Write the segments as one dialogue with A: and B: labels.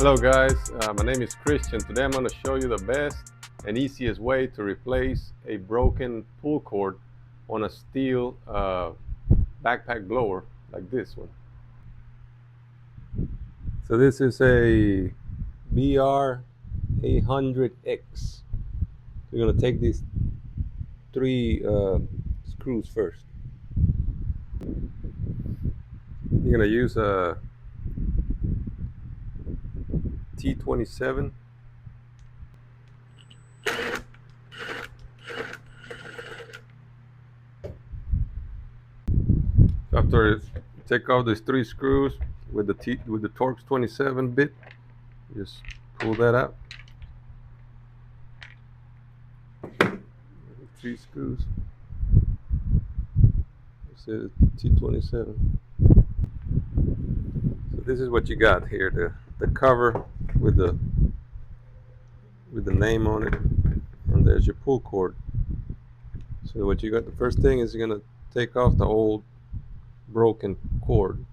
A: Hello guys, my name is Christian. Today I'm going to show you the best and easiest way to replace a broken pull cord on a STIHL backpack blower like this one. So this is a BR 800X. We're going to take these three screws first. You're going to use a T27. After take off these three screws with the Torx 27 bit, just pull that out. Three screws. This is T27. So this is what you got here: the cover with the name on it, and there's your pull cord. So what you got? The first thing is you're gonna take off the old broken cord.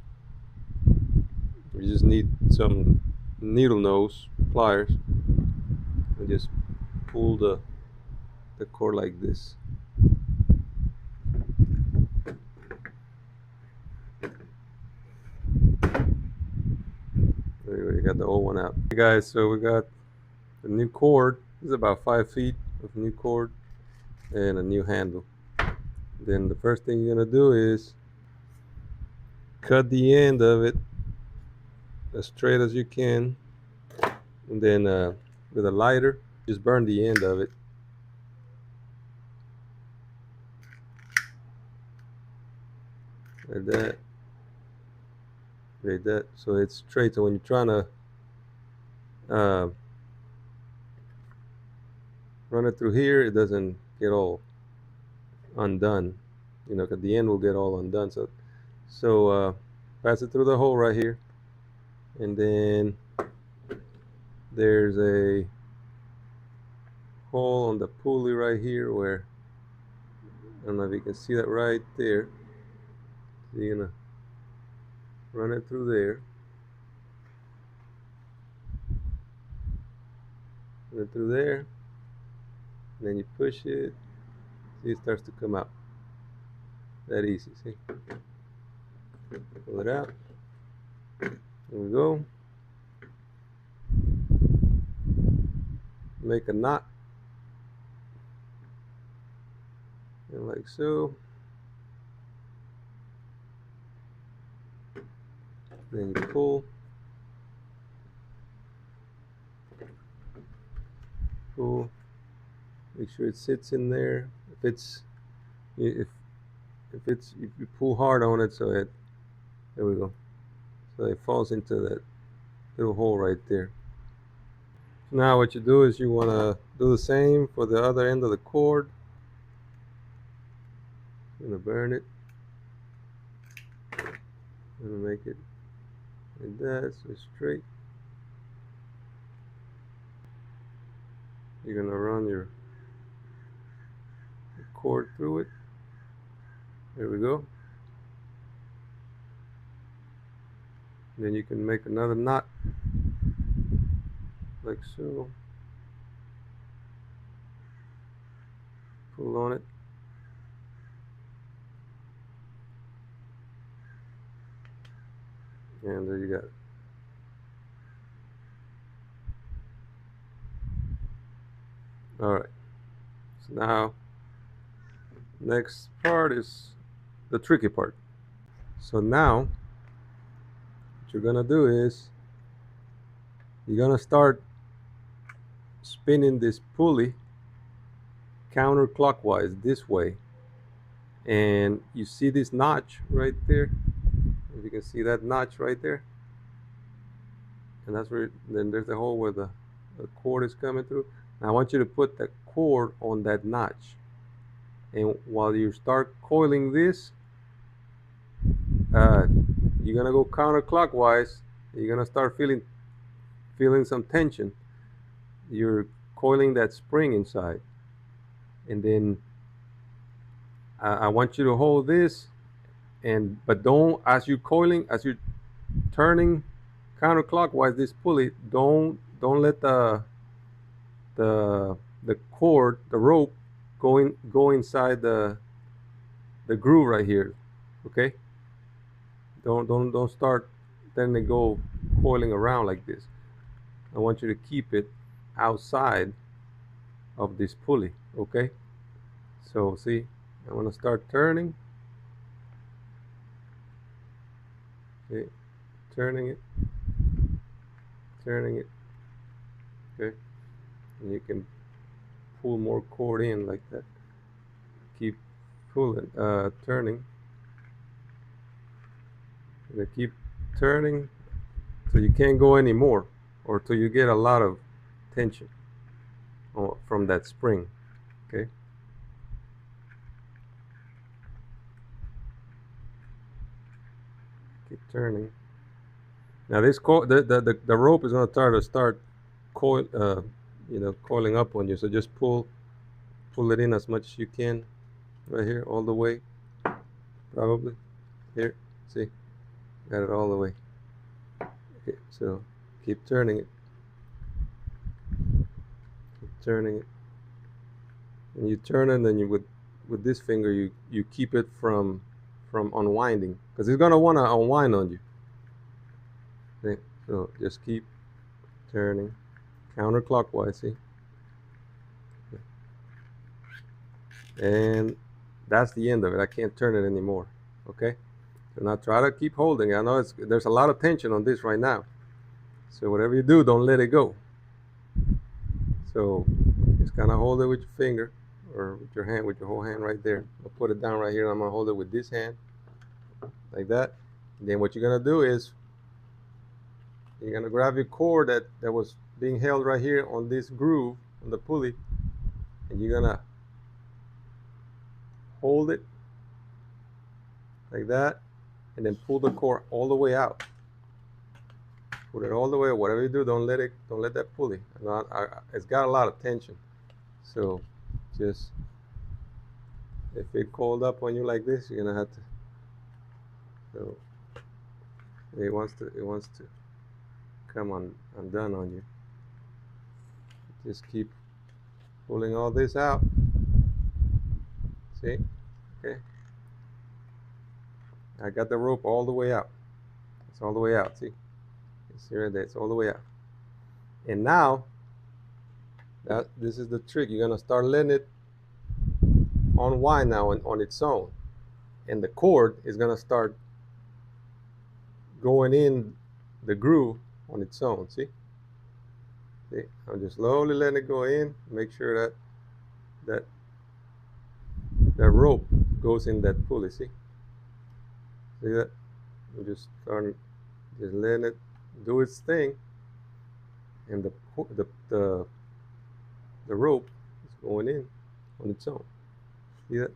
A: You just need some needle nose pliers and just pull the cord like this. There you go, you got the old one out. Hey guys, so we got the new cord. This is about 5 feet of new cord and a new handle. Then the first thing you're gonna do is cut the end of it as straight as you can, and then with a lighter just burn the end of it. Like that. Like that. So it's straight. So when you're trying to run it through here, it doesn't get all undone, you know, because the end will get all undone. So pass it through the hole right here, and then there's a hole on the pulley right here where, I don't know if you can see that right there. So you're gonna run it through there, run it through there, and then you push it. See, it starts to come out. That easy, see? Pull it out. There we go. Make a knot, and like so. Then you pull, make sure it sits in there. If you pull hard on it, so there we go. So it falls into that little hole right there. So now what you do is you want to do the same for the other end of the cord. I'm gonna burn it. I'm gonna make it like that, so it's straight. You're gonna run your cord through it. There we go. Then you can make another knot like so. Pull on it. And there you got it. Alright. So now, next part is the tricky part. So now, what you're gonna do is you're gonna start spinning this pulley counterclockwise this way, and you see this notch right there. If you can see that notch right there, and that's where then there's the hole where the cord is coming through. Now I want you to put the cord on that notch, and while you start coiling this, you're gonna go counterclockwise. You're gonna start feeling some tension. You're coiling that spring inside, and then I want you to hold this, but don't, as you're turning counterclockwise this pulley. Don't let the cord, the rope, go inside the groove right here. Okay. Don't start then they go coiling around like this. I want you to keep it outside of this pulley. Okay. So see, I'm gonna start turning. Okay, turning it. Okay, and you can pull more cord in like that. Keep pulling, turning. And keep turning till you can't go anymore, or till you get a lot of tension from that spring. Okay. Keep turning. Now this the rope is gonna start coil, coiling up on you. So just pull it in as much as you can, right here, all the way. Probably here. See, got it all the way. Okay, so keep turning it. Keep turning it. And you turn it, and then you with this finger you keep it from unwinding, because it's gonna want to unwind on you. Okay, so just keep turning counterclockwise. See. And that's the end of it. I can't turn it anymore. Okay, so now try to keep holding. I know there's a lot of tension on this right now, so whatever you do, don't let it go. So just kind of hold it with your finger, or with your hand, with your whole hand right there. I'll put it down right here, and I'm gonna hold it with this hand like that. And then what you're gonna do is you're gonna grab your cord that was being held right here on this groove on the pulley, and you're gonna hold it like that, and then pull the cord all the way out. Put it all the way. Whatever you do, don't let that pulley. It's got a lot of tension. So just, if it coiled up on you like this, you're gonna have to. So it wants to come undone on you. Just keep pulling all this out. See? Okay. I got the rope all the way out. It's all the way out. See? See right there. It's all the way out. And now, this is the trick. You're gonna start letting it unwind now on its own, and the cord is gonna start going in the groove on its own. See? See? I'm just slowly letting it go in. Make sure that rope goes in that pulley. See? See that? I'm just letting it do its thing, and the rope is going in on its own. See that?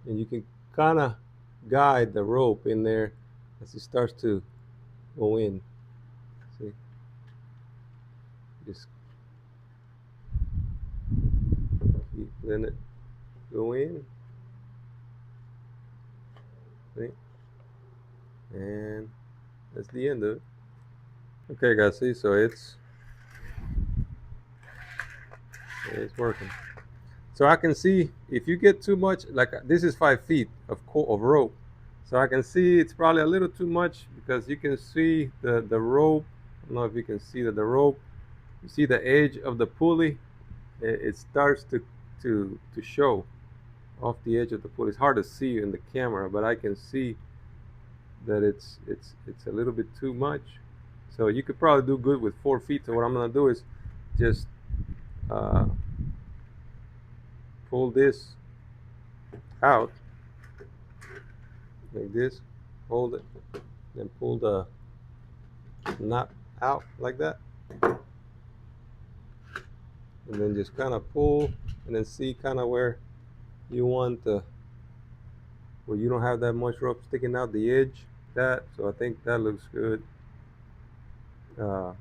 A: And you can kind of guide the rope in there as it starts to go in. See? Just keep letting it go in. See? And that's the end of it. Okay, guys, see, so it's working. So I can see if you get too much, like this is 5 feet of rope. So I can see it's probably a little too much, because you can see the rope. I don't know if you can see that the rope, you see the edge of the pulley, it starts to show off the edge of the pulley. It's hard to see in the camera, but I can see that it's a little bit too much. So you could probably do good with 4 feet. So what I'm gonna do is just pull this out like this, hold it, then pull the knot out like that, and then just kind of pull, and then see kind of where you want where you don't have that much rope sticking out the edge. So I think that looks good. And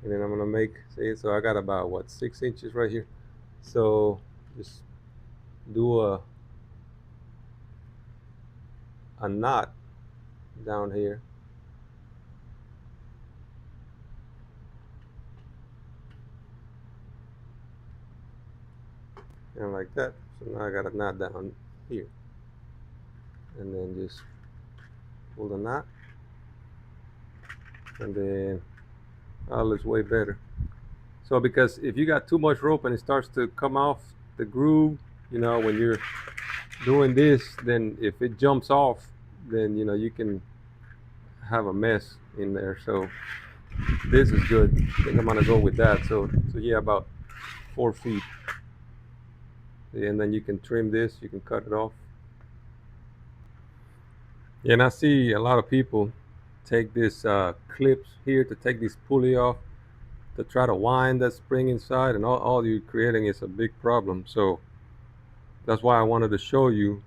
A: then I'm gonna make, so I got about 6 inches right here. So just do a knot down here. And like that. So now I got a knot down here. And then just pull the knot. And then all is way better. So because if you got too much rope and it starts to come off the groove, you know, when you're doing this, then if it jumps off, then you know you can have a mess in there. So this is good. I think I'm gonna go with that. So yeah, about 4 feet. And then you can trim this, you can cut it off. Yeah, and I see a lot of people take this clips here to take this pulley off to try to wind that spring inside, and all you're creating is a big problem. So that's why I wanted to show you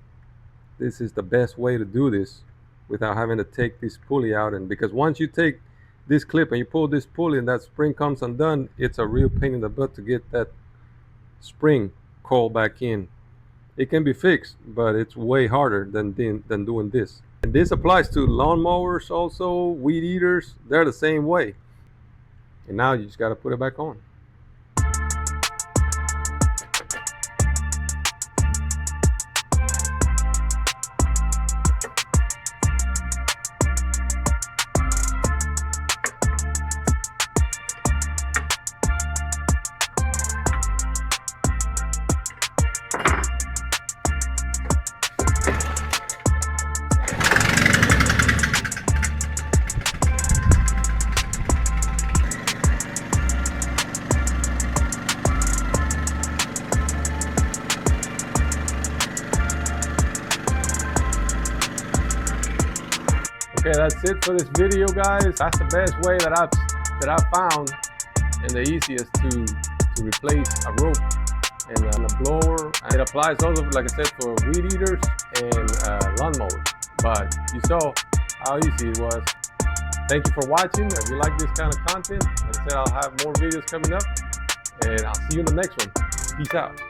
A: this is the best way to do this without having to take this pulley out. And because once you take this clip and you pull this pulley and that spring comes undone, it's a real pain in the butt to get that spring coil back in. It can be fixed, but it's way harder than doing this. And this applies to lawnmowers also, weed eaters. They're the same way. And now you just got to put it back on. Okay, that's it for this video, guys. That's the best way that I've found and the easiest to replace a rope and a blower. And it applies also, like I said, for weed eaters and lawnmowers. But you saw how easy it was. Thank you for watching. If you like this kind of content, like I said, I'll have more videos coming up, and I'll see you in the next one. Peace out.